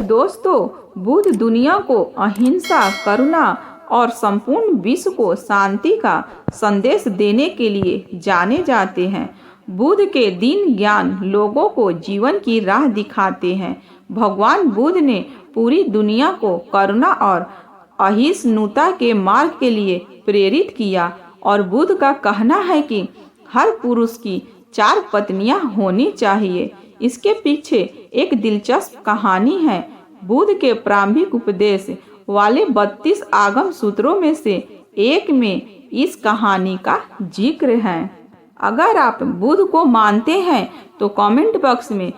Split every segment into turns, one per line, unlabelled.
दोस्तों, बुद्ध दुनिया को अहिंसा, करुणा और संपूर्ण विश्व को शांति का संदेश देने के लिए जाने जाते हैं। बुद्ध के दीन ज्ञान लोगों को जीवन की राह दिखाते हैं। भगवान बुद्ध ने पूरी दुनिया को करुणा और अहिष्णुता के मार्ग के लिए प्रेरित किया और बुद्ध का कहना है कि हर पुरुष की 4 पत्नियां होनी चाहिए। इसके पीछे एक दिलचस्प कहानी है। बुद्ध के प्रारंभिक उपदेश वाले 32 आगम सूत्रों में से एक में इस कहानी का जिक्र है। अगर आप बुद्ध को मानते हैं तो कमेंट बॉक्स में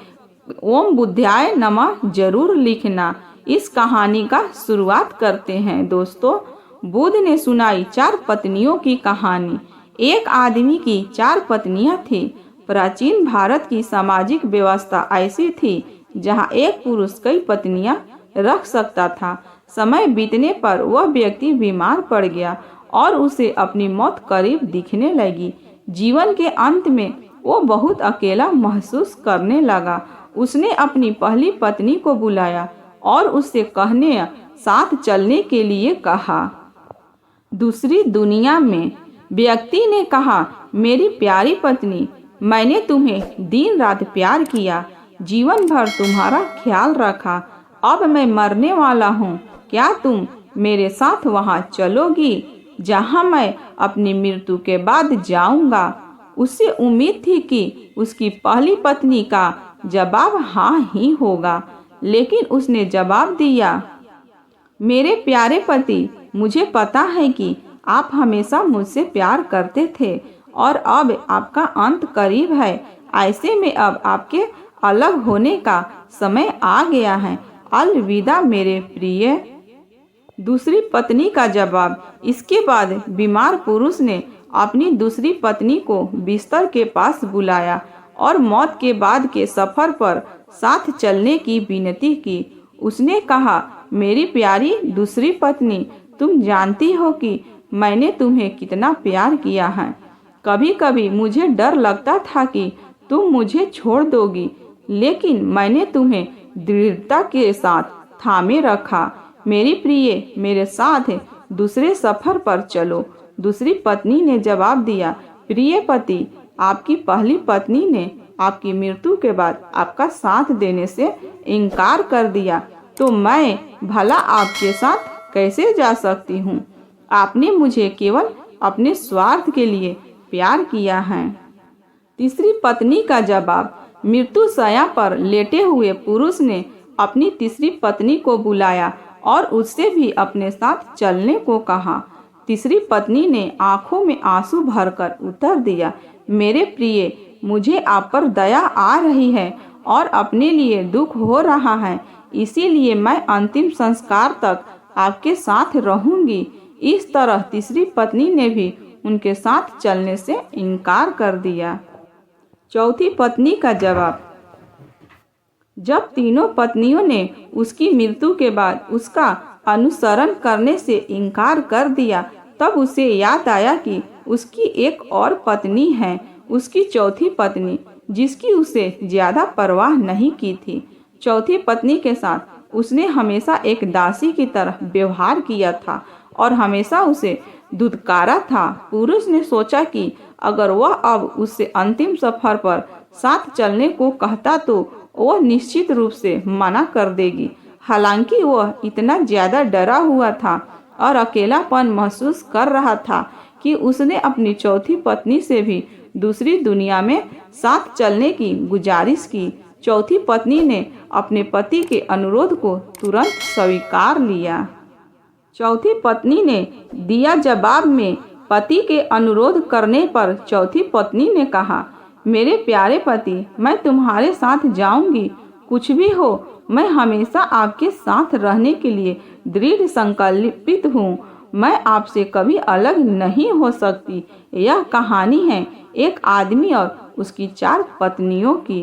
ओम बुद्धाय नमः जरूर लिखना। इस कहानी का शुरुआत करते हैं। दोस्तों, बुद्ध ने सुनाई 4 पत्नियों की कहानी। एक आदमी की 4 पत्नियां थी। प्राचीन भारत की सामाजिक व्यवस्था ऐसी थी जहां एक पुरुष कई पत्नियां रख सकता था। समय बीतने पर वह व्यक्ति बीमार पड़ गया और उसे अपनी मौत करीब दिखने लगी। जीवन के अंत में वो बहुत अकेला महसूस करने लगा। उसने अपनी पहली पत्नी को बुलाया और उससे कहने साथ चलने के लिए कहा। दूसरी दुनिया में व्यक्ति ने कहा, मेरी प्यारी पत्नी, मैंने तुम्हें दिन रात प्यार किया, जीवन भर तुम्हारा ख्याल रखा। अब मैं मरने वाला हूँ। क्या तुम मेरे साथ वहाँ चलोगी जहाँ मैं अपनी मृत्यु के बाद जाऊँगा? उसे उम्मीद थी कि उसकी पहली पत्नी का जवाब हाँ ही होगा, लेकिन उसने जवाब दिया, मेरे प्यारे पति, मुझे पता है कि आप हमेशा मुझसे प्यार करते थे और अब आपका अंत करीब है। ऐसे में अब आपके अलग होने का समय आ गया है। अलविदा मेरे प्रिय। दूसरी पत्नी का जवाब। इसके बाद बीमार पुरुष ने अपनी दूसरी पत्नी को बिस्तर के पास बुलाया और मौत के बाद के सफर पर साथ चलने की विनती की। उसने कहा, मेरी प्यारी दूसरी पत्नी, तुम जानती हो कि मैंने तुम्हें कितना प्यार किया है। कभी कभी मुझे डर लगता था कि तुम मुझे छोड़ दोगी, लेकिन मैंने तुम्हें दृढ़ता के साथ थामे रखा। मेरी प्रिय, मेरे साथ दूसरे सफर पर चलो। दूसरी पत्नी ने जवाब दिया, प्रिय पति, आपकी पहली पत्नी ने आपकी मृत्यु के बाद आपका साथ देने से इनकार कर दिया, तो मैं भला आपके साथ कैसे जा सकती हूँ? आपने मुझे केवल अपने स्वार्थ के लिए प्यार किया है। तीसरी पत्नी का जवाब। मृत्यु शैया पर लेटे हुए पुरुष ने अपनी तीसरी पत्नी को बुलाया और उससे भी अपने साथ चलने को कहा। तीसरी पत्नी ने आंखों में आंसू भरकर उत्तर दिया, मेरे प्रिय, मुझे आप पर दया आ रही है और अपने लिए दुख हो रहा है, इसीलिए मैं अंतिम संस्कार तक आपके साथ रहूंगी। इस तरह तीसरी पत्नी ने भी उनके साथ चलने से इनकार कर दिया। चौथी पत्नी का जवाब। जब तीनों पत्नियों ने उसकी मृत्यु के बाद उसका अनुसरण करने से इनकार कर दिया, तब उसे याद आया कि उसकी एक और पत्नी है, उसकी चौथी पत्नी, जिसकी उसे ज्यादा परवाह नहीं की थी। चौथी पत्नी के साथ उसने हमेशा एक दासी की तरह व्यवहार किया था और हमेशा उसे दुत्कारा था। पुरुष ने सोचा कि अगर वह अब उससे अंतिम सफर पर साथ चलने को कहता तो वह निश्चित रूप से मना कर देगी। हालांकि वह इतना ज्यादा डरा हुआ था और अकेलापन महसूस कर रहा था कि उसने अपनी चौथी पत्नी से भी दूसरी दुनिया में साथ चलने की गुजारिश की। चौथी पत्नी ने अपने पति के अनुरोध को तुरंत स्वीकार लिया। चौथी पत्नी ने दिया जवाब में पति के अनुरोध करने पर चौथी पत्नी ने कहा, मेरे प्यारे पति, मैं तुम्हारे साथ जाऊंगी। कुछ भी हो, मैं हमेशा आपके साथ रहने के लिए दृढ़ संकल्पित हूँ। मैं आपसे कभी अलग नहीं हो सकती। यह कहानी है एक आदमी और उसकी 4 पत्नियों की।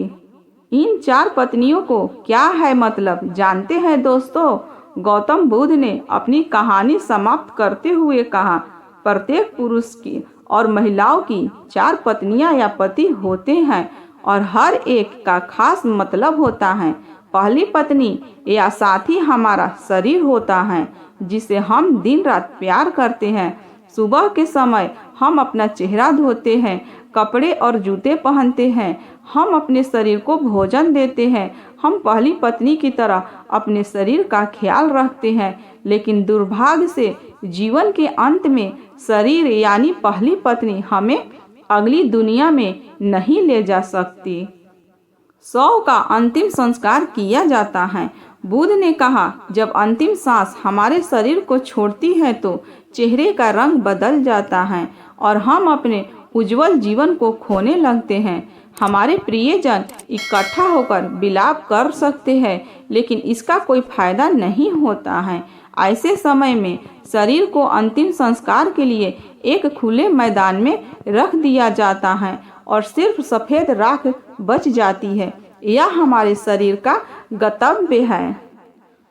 इन 4 पत्नियों को क्या है मतलब जानते हैं दोस्तों? गौतम बुद्ध ने अपनी कहानी समाप्त करते हुए कहा, प्रत्येक पुरुष की और महिलाओं की 4 पत्नियां या पति होते हैं और हर एक का खास मतलब होता है। पहली पत्नी या साथी हमारा शरीर होता है जिसे हम दिन रात प्यार करते हैं। सुबह के समय हम अपना चेहरा धोते हैं, कपड़े और जूते पहनते हैं, हम अपने शरीर को भोजन देते हैं, हम पहली पत्नी की तरह अपने शरीर का ख्याल रखते हैं। लेकिन दुर्भाग्य से जीवन के अंत में शरीर यानी पहली पत्नी हमें अगली दुनिया में नहीं ले जा सकती। शव का अंतिम संस्कार किया जाता है। बुद्ध ने कहा, जब अंतिम सांस हमारे शरीर को छोड़ती है तो चेहरे का रंग बदल जाता है और हम अपने उज्जवल जीवन को खोने लगते हैं। हमारे प्रियजन इकट्ठा होकर विलाप कर सकते हैं, लेकिन इसका कोई फायदा नहीं होता है। ऐसे समय में शरीर को अंतिम संस्कार के लिए एक खुले मैदान में रख दिया जाता है और सिर्फ सफ़ेद राख बच जाती है। यह हमारे शरीर का गंतव्य है।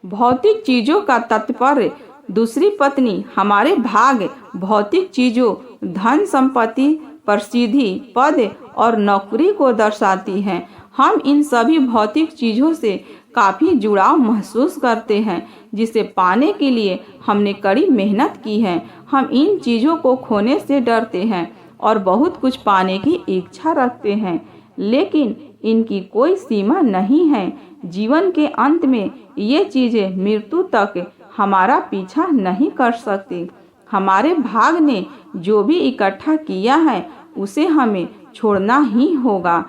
भौतिक चीज़ों का तात्पर्य दूसरी पत्नी हमारे भाग्य, भौतिक चीज़ों, धन संपत्ति, प्रसिद्धि, पद और नौकरी को दर्शाती हैं। हम इन सभी भौतिक चीज़ों से काफ़ी जुड़ाव महसूस करते हैं, जिसे पाने के लिए हमने कड़ी मेहनत की है। हम इन चीज़ों को खोने से डरते हैं और बहुत कुछ पाने की इच्छा रखते हैं, लेकिन इनकी कोई सीमा नहीं है। जीवन के अंत में ये चीज़ें मृत्यु तक हमारा पीछा नहीं कर सकती। हमारे भाग ने जो भी इकट्ठा किया है उसे हमें छोड़ना ही होगा।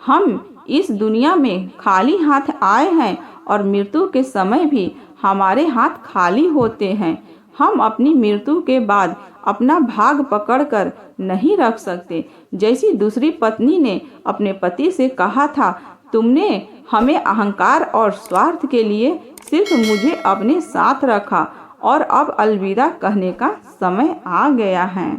हम इस दुनिया में खाली हाथ आए हैं और मृत्यु के समय भी हमारे हाथ खाली होते हैं। हम अपनी मृत्यु के बाद अपना भाग पकड़कर नहीं रख सकते। जैसी दूसरी पत्नी ने अपने पति से कहा था, तुमने हमें अहंकार और स्वार्थ के लिए सिर्फ मुझे अपने साथ रखा और अब अलविदा कहने का समय आ गया है।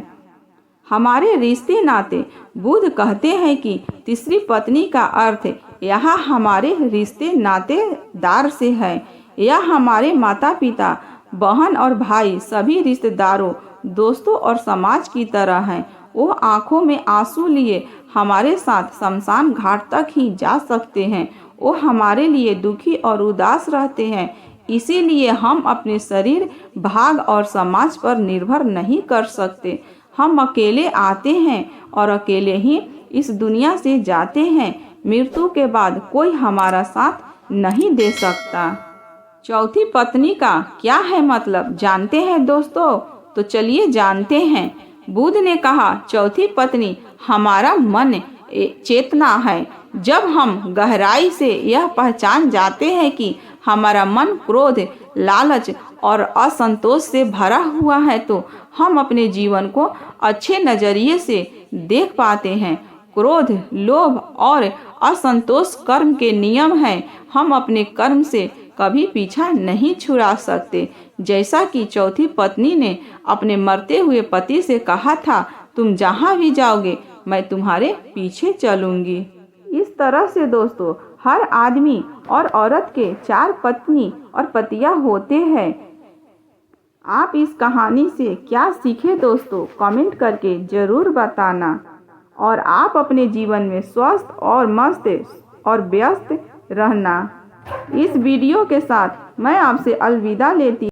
हमारे रिश्ते नाते बुद्ध कहते हैं कि तीसरी पत्नी का अर्थ यहाँ हमारे रिश्ते नातेदार से है। यह हमारे माता पिता, बहन और भाई, सभी रिश्तेदारों, दोस्तों और समाज की तरह हैं। वो आंखों में आंसू लिए हमारे साथ शमशान घाट तक ही जा सकते हैं। वो हमारे लिए दुखी और उदास रहते हैं। इसीलिए हम अपने शरीर, भाग और समाज पर निर्भर नहीं कर सकते। हम अकेले आते हैं और अकेले ही इस दुनिया से जाते हैं। मृत्यु के बाद कोई हमारा साथ नहीं दे सकता। चौथी पत्नी का क्या है मतलब जानते हैं दोस्तों? तो चलिए जानते हैं। बुद्ध ने कहा, चौथी पत्नी हमारा मन चेतना है। जब हम गहराई से यह पहचान जाते हैं कि हमारा मन क्रोध, लालच और असंतोष से भरा हुआ है, तो हम अपने जीवन को अच्छे नज़रिए से देख पाते हैं। क्रोध, लोभ और असंतोष कर्म के नियम हैं। हम अपने कर्म से कभी पीछा नहीं छुड़ा सकते। जैसा कि चौथी पत्नी ने अपने मरते हुए पति से कहा था, तुम जहाँ भी जाओगे मैं तुम्हारे पीछे चलूँगी। इस तरह से दोस्तों, हर आदमी और औरत के 4 पत्नी और पतियाँ होते हैं। आप इस कहानी से क्या सीखे दोस्तों? कमेंट करके ज़रूर बताना। और आप अपने जीवन में स्वस्थ और मस्त और व्यस्त रहना। इस वीडियो के साथ मैं आपसे अलविदा लेती